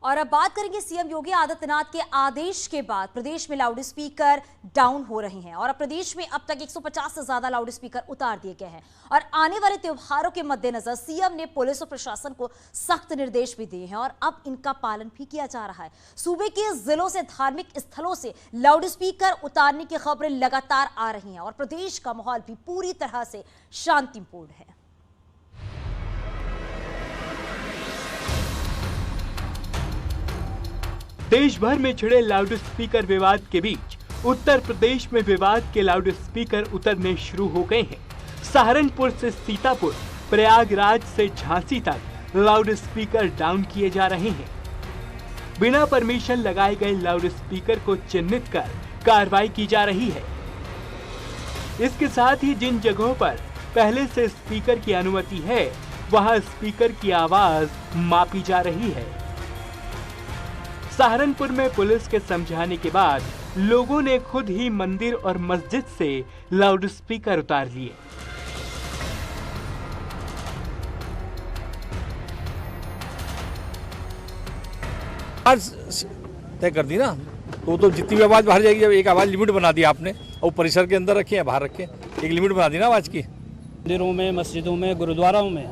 और अब बात करेंगे सीएम योगी आदित्यनाथ के आदेश के बाद प्रदेश में लाउड स्पीकर डाउन हो रहे हैं और अब प्रदेश में अब तक 150 से ज्यादा लाउड स्पीकर उतार दिए गए हैं। और आने वाले त्योहारों के मद्देनजर सीएम ने पुलिस और प्रशासन को सख्त निर्देश भी दिए हैं और अब इनका पालन भी किया जा रहा है। सूबे के जिलों से धार्मिक स्थलों से लाउड स्पीकर उतारने की खबरें लगातार आ रही हैं और प्रदेश का माहौल भी पूरी तरह से शांतिपूर्ण है। देश भर में छिड़े लाउड स्पीकर विवाद के बीच उत्तर प्रदेश में विवाद के लाउड स्पीकर उतरने शुरू हो गए हैं। सहारनपुर से सीतापुर, प्रयागराज से झांसी तक लाउड स्पीकर डाउन किए जा रहे हैं। बिना परमिशन लगाए गए लाउड स्पीकर को चिन्हित कर कार्रवाई की जा रही है। इसके साथ ही जिन जगहों पर पहले से स्पीकर की अनुमति है, वहां स्पीकर की आवाज मापी जा रही है। सहारनपुर में पुलिस के समझाने के बाद लोगों ने खुद ही मंदिर और मस्जिद से लाउड स्पीकर उतार लिए। आज तय कर दी ना, तो जितनी भी आवाज बाहर जाएगी, जब एक आवाज लिमिट बना दी आपने और परिसर के अंदर रखी है, बाहर रखे, एक लिमिट बना दी ना आवाज की। मंदिरों में, मस्जिदों में, गुरुद्वाराओं में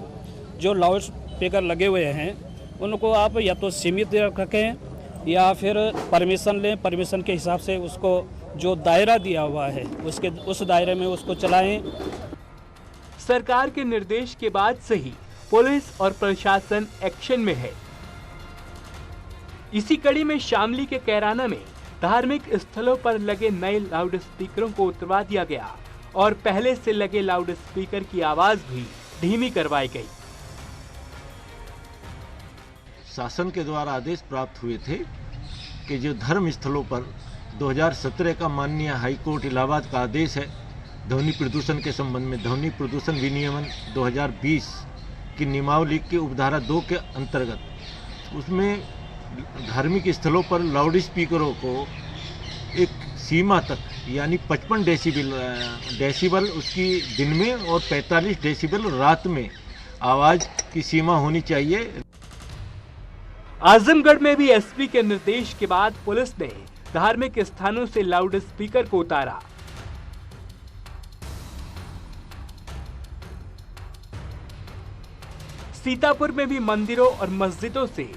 जो लाउड स्पीकर लगे हुए हैं उनको आप या तो सीमित रखें या फिर परमिशन लें। परमिशन के हिसाब से उसको जो दायरा दिया हुआ है उस दायरे में उसको चलाएं। सरकार के निर्देश के बाद से ही पुलिस और प्रशासन एक्शन में है। इसी कड़ी में शामली के कैराना में धार्मिक स्थलों पर लगे नए लाउड स्पीकरों को उतरवा दिया गया और पहले से लगे लाउड स्पीकर की आवाज भी धीमी करवाई गई। शासन के द्वारा आदेश प्राप्त हुए थे कि जो धर्म स्थलों पर 2017 का माननीय हाई कोर्ट इलाहाबाद का आदेश है, ध्वनि प्रदूषण के संबंध में ध्वनि प्रदूषण विनियमन 2020 की नियमावली के उपधारा 2 के अंतर्गत उसमें धार्मिक स्थलों पर लाउड स्पीकरों को एक सीमा तक यानी 55 डेसिबल उसकी दिन में और 45 डेसिबल रात में आवाज़ की सीमा होनी चाहिए। आजमगढ़ में भी एसपी के निर्देश के बाद पुलिस ने धार्मिक स्थानों से लाउड स्पीकर को उतारा। सीतापुर में भी मंदिरों और मस्जिदों से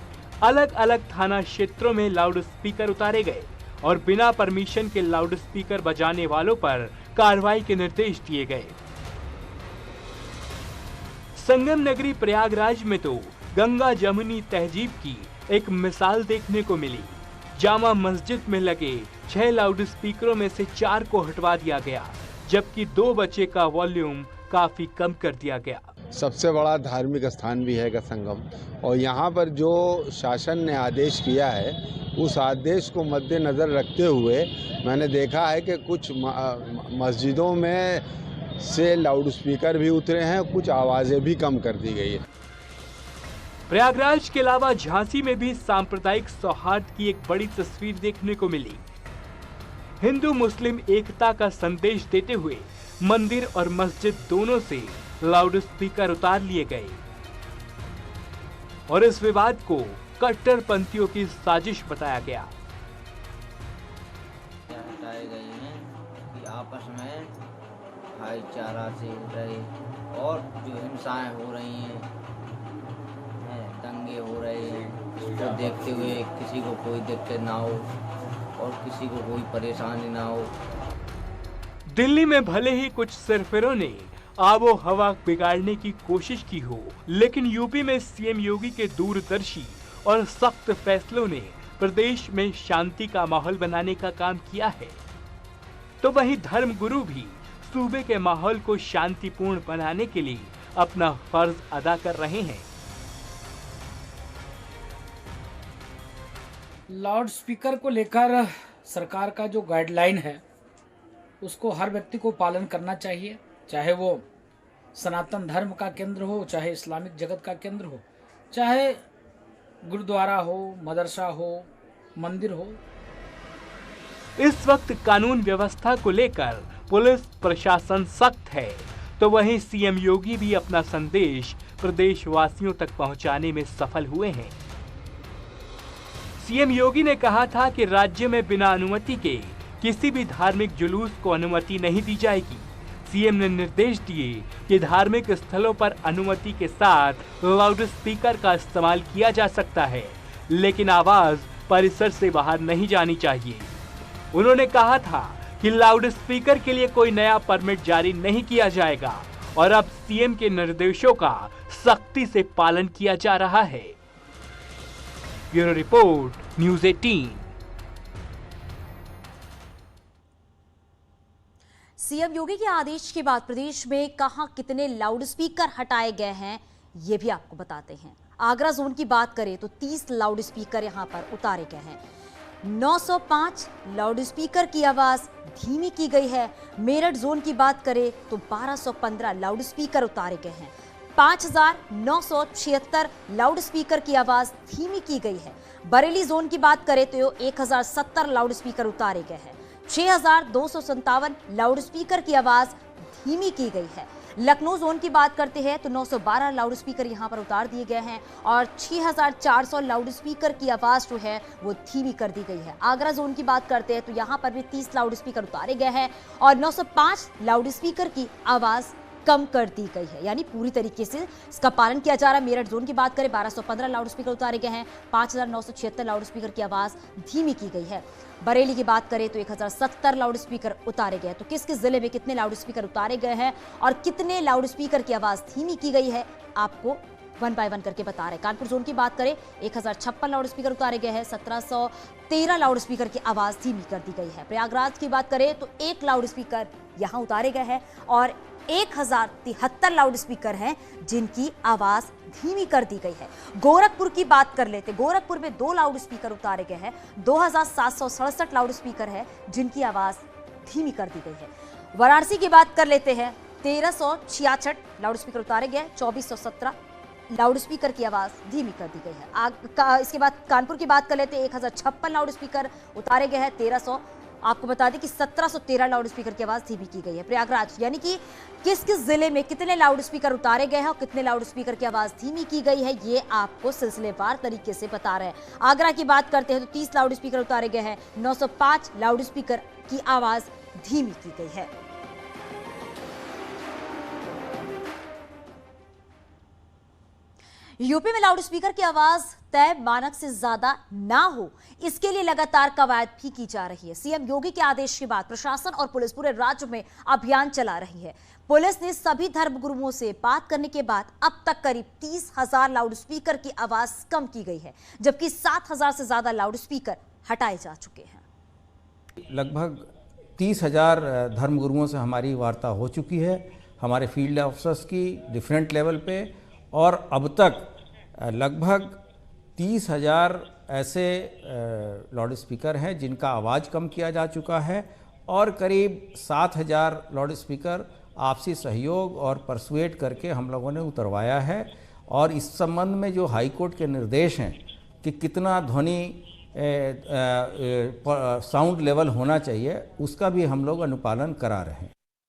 अलग अलग थाना क्षेत्रों में लाउड स्पीकर उतारे गए और बिना परमिशन के लाउड स्पीकर बजाने वालों पर कार्रवाई के निर्देश दिए गए। संगम नगरी प्रयागराज में तो गंगा जमुनी तहजीब की एक मिसाल देखने को मिली। जामा मस्जिद में लगे 6 लाउड स्पीकरों में से 4 को हटवा दिया गया, जबकि 2 बचे का वॉल्यूम काफी कम कर दिया गया। सबसे बड़ा धार्मिक स्थान भी है संगम, और यहाँ पर जो शासन ने आदेश किया है उस आदेश को मद्देनजर रखते हुए मैंने देखा है कि कुछ मस्जिदों में से लाउड स्पीकर भी उतरे हैं, कुछ आवाज़ें भी कम कर दी गई है। प्रयागराज के अलावा झांसी में भी सांप्रदायिक सौहार्द की एक बड़ी तस्वीर देखने को मिली। हिंदू मुस्लिम एकता का संदेश देते हुए मंदिर और मस्जिद दोनों से लाउड स्पीकर उतार लिए गए और इस विवाद को कट्टरपंथियों की साजिश बताया गया। हटाए गए हैं कि आपस में भाईचारा से रहे और जो हिंसाएं हो रही हैं, दंगे हो रहे हैं, उसको देखते हुए किसी को कोई दिक्कत ना हो और किसी को कोई परेशानी ना हो। दिल्ली में भले ही कुछ सरफिरों ने आबो हवा बिगाड़ने की कोशिश की हो, लेकिन यूपी में सीएम योगी के दूरदर्शी और सख्त फैसलों ने प्रदेश में शांति का माहौल बनाने का काम किया है। तो वहीं धर्मगुरु भी सूबे के माहौल को शांतिपूर्ण बनाने के लिए अपना फर्ज अदा कर रहे हैं। लाउड स्पीकर को लेकर सरकार का जो गाइडलाइन है उसको हर व्यक्ति को पालन करना चाहिए, चाहे वो सनातन धर्म का केंद्र हो, चाहे इस्लामिक जगत का केंद्र हो, चाहे गुरुद्वारा हो, मदरसा हो, मंदिर हो। इस वक्त कानून व्यवस्था को लेकर पुलिस प्रशासन सख्त है, तो वहीं सीएम योगी भी अपना संदेश प्रदेशवासियों तक पहुंचाने में सफल हुए हैं। सीएम योगी ने कहा था कि राज्य में बिना अनुमति के किसी भी धार्मिक जुलूस को अनुमति नहीं दी जाएगी। सीएम ने निर्देश दिए कि धार्मिक स्थलों पर अनुमति के साथ लाउड स्पीकर का इस्तेमाल किया जा सकता है, लेकिन आवाज परिसर से बाहर नहीं जानी चाहिए। उन्होंने कहा था कि लाउड स्पीकर के लिए कोई नया परमिट जारी नहीं किया जाएगा और अब सीएम के निर्देशों का सख्ती से पालन किया जा रहा है। Bureau report, news 18। सीएम योगी के आदेश के बाद प्रदेश में कहां कितने लाउड स्पीकर हटाए गए हैं, ये भी आपको बताते हैं। आगरा जोन की बात करें तो 30 लाउड स्पीकर यहां पर उतारे गए हैं। 905 लाउड स्पीकर की आवाज धीमी की गई है। मेरठ जोन की बात करें तो 1215 लाउड स्पीकर उतारे गए हैं। 5976 लाउड स्पीकर की आवाज धीमी की गई है। बरेली जोन की बात करें तो 1070 लाउड स्पीकर उतारे गए हैं। 6257 लाउड स्पीकर की आवाज धीमी की गई है। लखनऊ जोन की बात करते हैं तो 912 लाउड स्पीकर यहां पर उतार दिए गए हैं और 6400 लाउड स्पीकर की आवाज जो है वो धीमी कर दी गई है। आगरा जोन की बात करते हैं तो यहां पर भी 30 लाउड स्पीकर उतारे गए हैं और 905 लाउड स्पीकर की आवाज कम कर दी गई है, यानी पूरी तरीके से इसका पालन किया जा रहा है। मेरठ जोन की बात करें 1215 लाउड स्पीकर उतारे गए हैं। 5976 लाउड स्पीकर की आवाज धीमी की गई है। बरेली की बात करें तो 1070 लाउड स्पीकर उतारे गए। तो किस किस जिले में कितने लाउड स्पीकर उतारे गए हैं और कितने लाउड स्पीकर की आवाज धीमी की गई है, आपको वन बाय वन करके बता रहे। कानपुर जोन की बात करें 1056 लाउड स्पीकर उतारे गए हैं। 1713 लाउड स्पीकर की आवाज धीमी कर दी गई है। प्रयागराज की बात करें तो 1 लाउड स्पीकर यहां उतारे गए हैं और 1073 लाउड स्पीकर हैं जिनकी आवाज धीमी कर दी गई है। गोरखपुर की बात कर लेते, गोरखपुर में 2 लाउड स्पीकर उतारे गए हैं। 2767 लाउड स्पीकर है जिनकी आवाज धीमी कर दी गई है। वाराणसी की बात कर लेते हैं 1366 लाउड स्पीकर उतारे गए। 2417 लाउड स्पीकर की आवाज धीमी कर दी गई है। इसके बाद कानपुर की बात कर लेते हैं 1056 लाउड स्पीकर उतारे गए हैं। 1300 आपको बता दें कि 1713 लाउड स्पीकर की आवाज धीमी की गई है। प्रयागराज यानी कि किस किस जिले में कितने लाउड स्पीकर उतारे गए हैं और कितने लाउड स्पीकर की आवाज धीमी की गई है, ये आपको सिलसिलेवार तरीके से बता रहे हैं। आगरा की बात करते हैं तो 30 लाउड स्पीकर उतारे गए हैं। 905 लाउड स्पीकर की आवाज धीमी की गई है। यूपी में लाउड स्पीकर की आवाज तय मानक से ज्यादा ना हो, इसके लिए लगातार कवायद भी की जा रही है। सीएम योगी के आदेश के बाद प्रशासन और पुलिस पूरे राज्य में अभियान चला रही है। पुलिस ने सभी धर्मगुरुओं से बात करने के बाद अब तक करीब 30,000 लाउड स्पीकर की आवाज कम की गई है, जबकि 7,000 से ज्यादा लाउड स्पीकर हटाए जा चुके हैं। लगभग 30,000 धर्मगुरुओं से हमारी वार्ता हो चुकी है, हमारे फील्ड ऑफिसर्स की डिफरेंट लेवल पे, और अब तक लगभग 30,000 ऐसे लाउड स्पीकर हैं जिनका आवाज़ कम किया जा चुका है और करीब 7,000 लाउड स्पीकर आपसी सहयोग और परसुएट करके हम लोगों ने उतरवाया है। और इस संबंध में जो हाई कोर्ट के निर्देश हैं कि कितना ध्वनि साउंड लेवल होना चाहिए, उसका भी हम लोग अनुपालन करा रहे हैं।